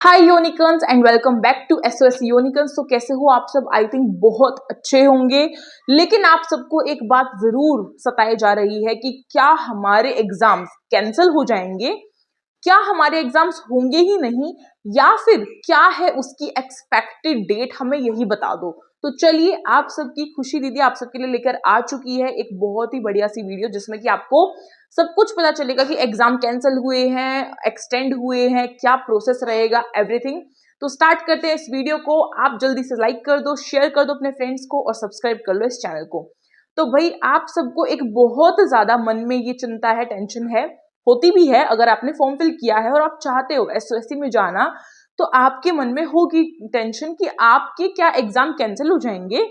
Hi unicorns and welcome back to SOS unicorns. तो कैसे हो आप सब? आई थिंक बहुत अच्छे होंगे। लेकिन आप सबको एक बात जरूर सताए जा रही है कि क्या हमारे एग्जाम्स कैंसिल हो जाएंगे, क्या हमारे एग्जाम्स होंगे ही नहीं, या फिर क्या है उसकी एक्सपेक्टेड डेट, हमें यही बता दो। तो चलिए, आप सबकी खुशी दीदी आप सबके लिए लेकर आ चुकी है एक बहुत ही बढ़िया सी वीडियो, जिसमें कि आपको सब कुछ पता चलेगा कि एग्जाम कैंसिल हुए हैं, एक्सटेंड हुए हैं, क्या प्रोसेस रहेगा, एवरीथिंग। तो स्टार्ट करते हैं इस वीडियो को। आप जल्दी से लाइक कर दो, शेयर कर दो अपने फ्रेंड्स को और सब्सक्राइब कर लो इस चैनल को। तो भाई, आप सबको एक बहुत ज्यादा मन में ये चिंता है, टेंशन है, होती भी है। अगर आपने फॉर्म फिल किया है और आप चाहते हो एसओएससी में जाना, तो आपके मन में होगी टेंशन कि आपके क्या एग्जाम कैंसिल हो जाएंगे।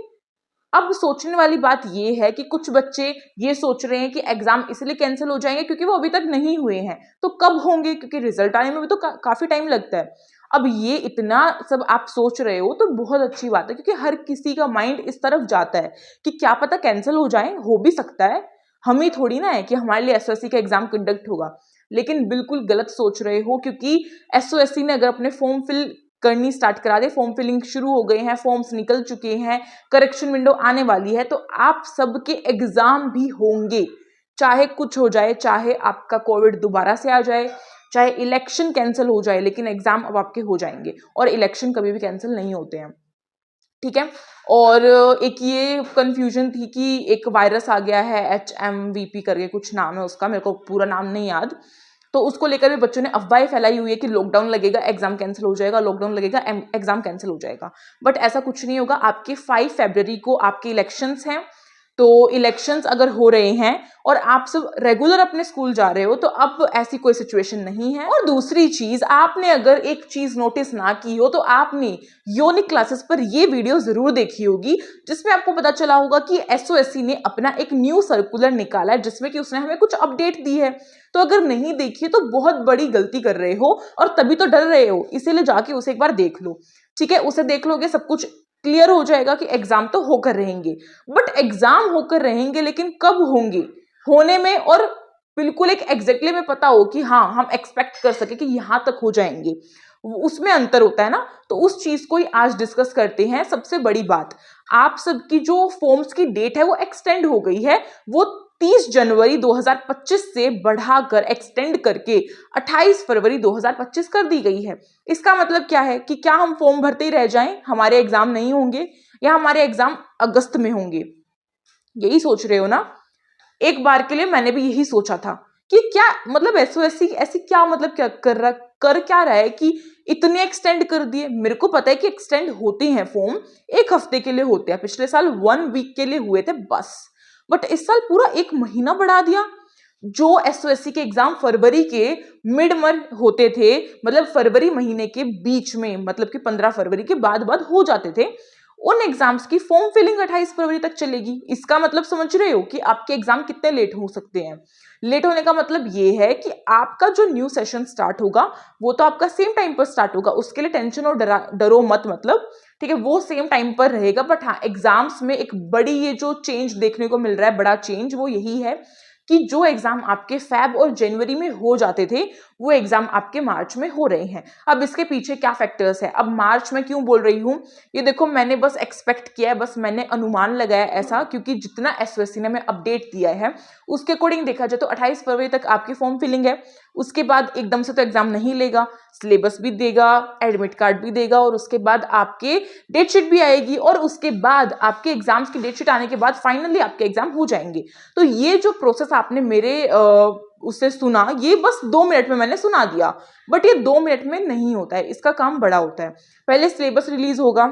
अब सोचने वाली बात ये है कि कुछ बच्चे ये सोच रहे हैं कि एग्जाम इसलिए कैंसिल हो जाएंगे क्योंकि वो अभी तक नहीं हुए हैं। तो कब होंगे? क्योंकि रिजल्ट आने में भी तो काफी टाइम लगता है। अब ये इतना सब आप सोच रहे हो तो बहुत अच्छी बात है, क्योंकि हर किसी का माइंड इस तरफ जाता है कि क्या पता कैंसिल हो जाए, हो भी सकता है। हम ही थोड़ी ना है कि हमारे लिए एसओएससी का एग्जाम कंडक्ट होगा। लेकिन बिल्कुल गलत सोच रहे हो, क्योंकि एसओएससी ने अगर अपने फॉर्म फिल करनी स्टार्ट करा दे, फॉर्म फिलिंग शुरू हो गए हैं, फॉर्म्स निकल चुके हैं, करेक्शन विंडो आने वाली है, तो आप सबके एग्जाम भी होंगे। चाहे कुछ हो जाए, चाहे आपका कोविड दोबारा से आ जाए, चाहे इलेक्शन कैंसिल हो जाए, लेकिन एग्जाम अब आपके हो जाएंगे। और इलेक्शन कभी भी कैंसिल नहीं होते हैं, ठीक है। और एक ये कंफ्यूजन थी कि एक वायरस आ गया है HMVP करके कुछ नाम है उसका, मेरे को पूरा नाम नहीं याद। तो उसको लेकर भी बच्चों ने अफवाहें फैलाई हुई है कि लॉकडाउन लगेगा एग्जाम कैंसिल हो जाएगा, लॉकडाउन लगेगा एग्जाम कैंसिल हो जाएगा। बट ऐसा कुछ नहीं होगा। आपके 5 फरवरी को आपके इलेक्शंस हैं। तो इलेक्शंस अगर हो रहे हैं और आप सब रेगुलर अपने स्कूल जा रहे हो, तो अब ऐसी कोई सिचुएशन नहीं है। और दूसरी चीज, आपने अगर एक चीज नोटिस ना की हो तो आपने योनिक क्लासेस पर ये वीडियो जरूर देखी होगी, जिसमें आपको पता चला होगा कि एसओएससी ने अपना एक न्यू सर्कुलर निकाला है, जिसमें कि उसने हमें कुछ अपडेट दी है। तो अगर नहीं देखी तो बहुत बड़ी गलती कर रहे हो, और तभी तो डर रहे हो, इसीलिए जाके उसे एक बार देख लो। ठीक है, उसे देख लोगे सब कुछ क्लियर हो जाएगा कि एग्जाम तो होकर रहेंगे। बट एग्जाम होकर रहेंगे, लेकिन कब होंगे, होने में और बिल्कुल एक एग्जैक्टली में पता हो कि हाँ हम एक्सपेक्ट कर सके कि यहां तक हो जाएंगे, उसमें अंतर होता है ना। तो उस चीज को ही आज डिस्कस करते हैं। सबसे बड़ी बात, आप सबकी जो फॉर्म्स की डेट है वो एक्सटेंड हो गई है। वो 30 जनवरी 2025 से बढ़ाकर एक्सटेंड करके 28 फरवरी 2025 कर दी गई है। इसका मतलब क्या है कि क्या हम फॉर्म भरते ही रह जाएं, हमारे एग्जाम नहीं होंगे, या हमारे एग्जाम अगस्त में होंगे? यही सोच रहे हो ना। एक बार के लिए मैंने भी यही सोचा था कि क्या मतलब एसओएससी ऐसी क्या मतलब क्या कर क्या रहा है कि इतने एक्सटेंड कर दिए। मेरे को पता है कि एक्सटेंड होते हैं फॉर्म, एक हफ्ते के लिए होते हैं, पिछले साल 1 वीक के लिए हुए थे बस। बट इस साल पूरा एक महीना बढ़ा दिया। जो एसओएससी के एग्जाम फरवरी के मिड मंथ होते थे, मतलब फरवरी महीने के बीच में, मतलब कि 15 फरवरी के बाद बाद हो जाते थे, उन एग्जाम्स की फॉर्म फिलिंग 28 फरवरी तक चलेगी। इसका मतलब समझ रहे हो कि आपके एग्जाम कितने लेट हो सकते हैं। लेट होने का मतलब ये है कि आपका जो न्यू सेशन स्टार्ट होगा वो तो आपका सेम टाइम पर स्टार्ट होगा, उसके लिए टेंशन और डरो मत, मतलब ठीक है, वो सेम टाइम पर रहेगा। बट हाँ, एग्जाम्स में एक बड़ी ये जो चेंज देखने को मिल रहा है, बड़ा चेंज, वो यही है कि जो एग्जाम आपके फेब और जनवरी में हो जाते थे, वो एग्जाम आपके मार्च में हो रहे हैं। अब इसके पीछे क्या फैक्टर्स है? अब मार्च में क्यों बोल रही हूं, ये देखो, मैंने बस एक्सपेक्ट किया है, बस मैंने अनुमान लगाया ऐसा, क्योंकि जितना एसओएससी ने हमें अपडेट दिया है उसके अकॉर्डिंग देखा जाए तो 28 फरवरी तक आपकी फॉर्म फिलिंग है। उसके बाद एकदम से तो एग्जाम नहीं लेगा, सिलेबस भी देगा, एडमिट कार्ड भी देगा, और उसके बाद आपके डेट शीट भी आएगी, और उसके बाद आपके एग्जाम्स की डेट शीट आने के बाद फाइनली आपके एग्जाम हो जाएंगे। तो ये जो प्रोसेस आपने मेरे उससे सुना, ये बस 2 मिनट में मैंने सुना दिया। बट ये 2 मिनट में नहीं होता है, इसका काम बड़ा होता है। पहले सिलेबस रिलीज होगा,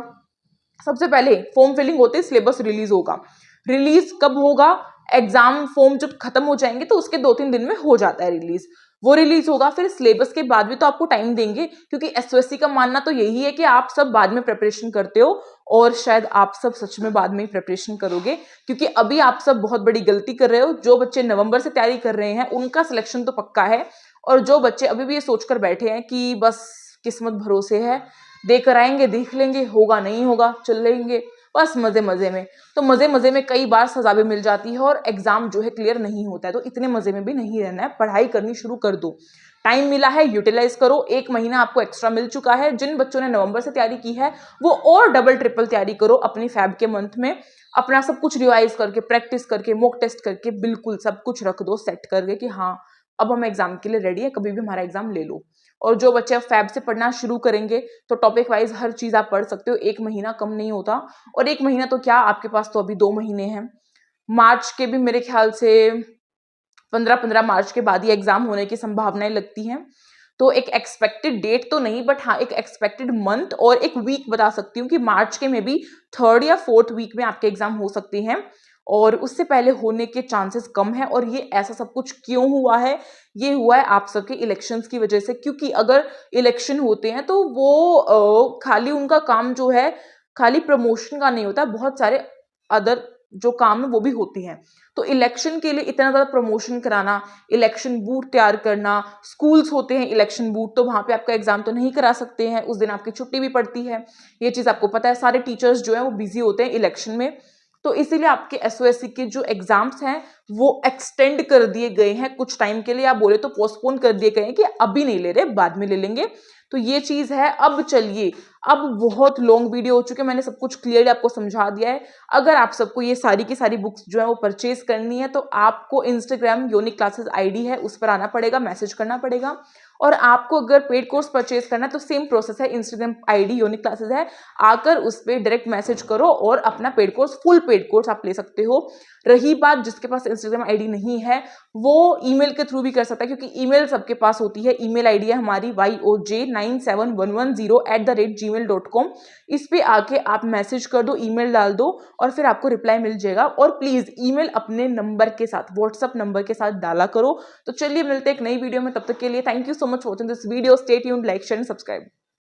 सबसे पहले फॉर्म फिलिंग होते सिलेबस रिलीज होगा। रिलीज कब होगा? एग्जाम फॉर्म जब खत्म हो जाएंगे तो उसके 2-3 दिन में हो जाता है रिलीज, वो रिलीज होगा। फिर सिलेबस के बाद भी तो आपको टाइम देंगे, क्योंकि एसओएससी का मानना तो यही है कि आप सब बाद में प्रिपरेशन करते हो, और शायद आप सब सच में बाद में ही प्रिपरेशन करोगे, क्योंकि अभी आप सब बहुत बड़ी गलती कर रहे हो। जो बच्चे नवंबर से तैयारी कर रहे हैं उनका सिलेक्शन तो पक्का है, और जो बच्चे अभी भी ये सोचकर बैठे हैं कि बस किस्मत भरोसे है, देकर आएंगे, देख लेंगे, होगा नहीं होगा, चल लेंगे बस मजे मजे में, तो मजे मजे में कई बार सजा भी मिल जाती है और एग्जाम जो है क्लियर नहीं होता है। तो इतने मजे में भी नहीं रहना है, पढ़ाई करनी शुरू कर दो। टाइम मिला है, यूटिलाइज करो। 1 महीना आपको एक्स्ट्रा मिल चुका है। जिन बच्चों ने नवंबर से तैयारी की है वो और डबल ट्रिपल तैयारी करो अपनी फैब के मंथ में। अपना सब कुछ रिवाइज करके, प्रैक्टिस करके, मॉक टेस्ट करके, बिल्कुल सब कुछ रख दो सेट करके कि हाँ अब हम एग्जाम के लिए रेडी है, कभी भी हमारा एग्जाम ले लो। और जो बच्चे अब फैब से पढ़ना शुरू करेंगे तो टॉपिक वाइज हर चीज आप पढ़ सकते हो। 1 महीना कम नहीं होता, और 1 महीना तो क्या, आपके पास तो अभी 2 महीने हैं। मार्च के भी मेरे ख्याल से 15 मार्च के बाद ही एग्जाम होने की संभावनाएं लगती हैं। तो एक एक्सपेक्टेड डेट तो नहीं, बट हाँ एक एक्सपेक्टेड मंथ और एक वीक बता सकती हूँ कि मार्च के में भी 3rd या 4th वीक में आपके एग्जाम हो सकते हैं, और उससे पहले होने के चांसेस कम है। और ये ऐसा सब कुछ क्यों हुआ है? ये हुआ है आप सबके इलेक्शंस की वजह से, क्योंकि अगर इलेक्शन होते हैं तो वो खाली उनका काम जो है खाली प्रमोशन का नहीं होता, बहुत सारे अदर जो काम है वो भी होते हैं। तो इलेक्शन के लिए इतना ज्यादा प्रमोशन कराना, इलेक्शन बूथ तैयार करना, स्कूल्स होते हैं इलेक्शन बूथ, तो वहां पे आपका एग्जाम तो नहीं करा सकते हैं, उस दिन आपकी छुट्टी भी पड़ती है। ये चीज आपको पता है, सारे टीचर्स जो है वो बिजी होते हैं इलेक्शन में। तो इसीलिए आपके एसओएससी के जो एग्जाम्स हैं वो एक्सटेंड कर दिए गए हैं कुछ टाइम के लिए, आप बोले तो पोस्टपोन कर दिए गए हैं कि अभी नहीं ले रहे, बाद में ले लेंगे। तो ये चीज है। अब चलिए, अब बहुत लॉन्ग वीडियो हो चुके हैं, मैंने सब कुछ क्लियरली आपको समझा दिया है। अगर आप सबको ये सारी की सारी बुक्स जो है वो परचेज करनी है तो आपको इंस्टाग्राम यूनिक क्लासेस आईडी है उस पर आना पड़ेगा, मैसेज करना पड़ेगा। और आपको अगर पेड कोर्स परचेज करना है तो सेम प्रोसेस है, इंस्टाग्राम आईडी यूनिक क्लासेस है, आकर उस पर डायरेक्ट मैसेज करो और अपना paid course, full paid course आप ले सकते हो। रही बात जिसके पास इंस्टाग्राम आईडी नहीं है वो ईमेल के थ्रू भी कर सकता है, क्योंकि ईमेल सबके पास होती है। ईमेल आईडी है हमारी yoj97110@gmail.com। इस पे आके आप मैसेज कर दो, ईमेल डाल दो और फिर आपको रिप्लाई मिल जाएगा। और प्लीज ईमेल अपने नंबर के साथ, व्हाट्सएप नंबर के साथ डाला करो। तो चलिए मिलते हैं एक नई वीडियो में, तब तक के लिए thank you so much for watching this video. Stay tuned, like share and subscribe.